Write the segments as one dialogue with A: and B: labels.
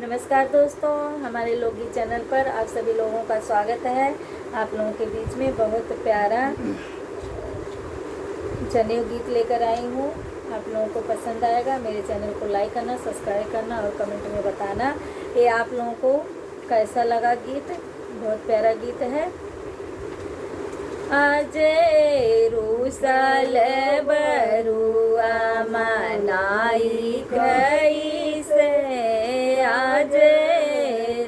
A: नमस्कार दोस्तों, हमारे लोकगीत चैनल पर आप सभी लोगों का स्वागत है। आप लोगों के बीच में बहुत प्यारा जनेऊ गीत लेकर आई हूँ। आप लोगों को पसंद आएगा। मेरे चैनल को लाइक करना, सब्सक्राइब करना और कमेंट में बताना ये आप लोगों को कैसा लगा गीत। बहुत प्यारा गीत है। आज रूसल बरुआ मनाई गई से, आज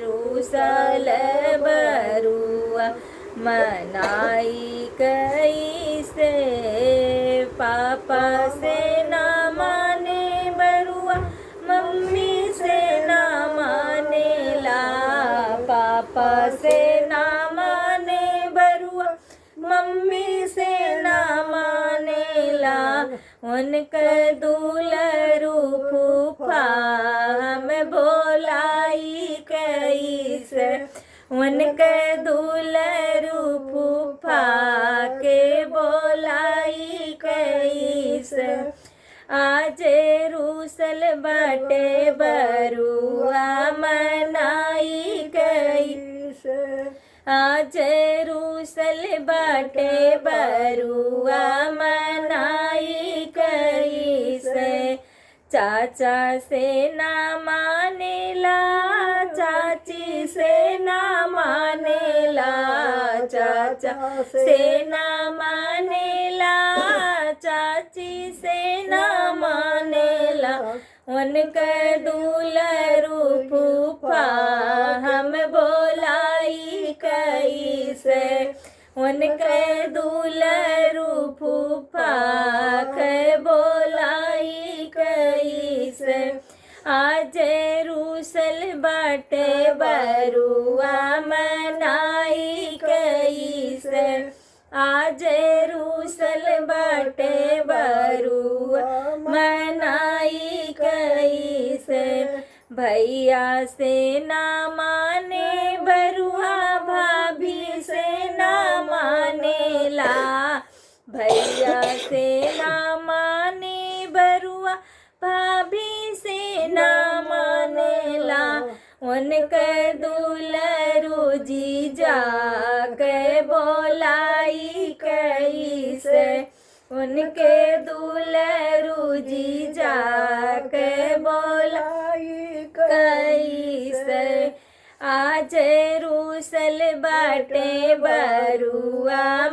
A: रूसल बरुआ मनाई गई से, पापा से ना माने बरुआ मम्मी से ना माने ला, पापा से ना माने बरुआ मम्मी से ना मानेला, उनका दुलरू फूफा हम बोलाई कैसे, उनका दुलरू फूफा के बोलाई कैसे, आज रूसल बाटे बरुआ मनाई कैसे, आज रूसल बाटे बरुआ मनाई कैसे, चाचा से ना मानेला, चाची से ना मानेला, चाचा से ना मानेला, चाची से ना मानेला, उनका दुलरू फूफा हम बोलाई कैसे, उनके दुलरू फूफा के बोलाई कैसे, आज रूसल बाटे बरुआ मनाई कैसे, आज रूसल बाटे बरुआ मनाई कैसे, भैया से ना माने बरुआ भाभी से ना मानेला, भैया से ना माने बरुआ भाभी से ना मानेला, उनके दुलरू जीजा के बोलाई कैसे, उनके दुलरू जीजा के बोलाई कैसे, आज रूसल बाटे बरुआ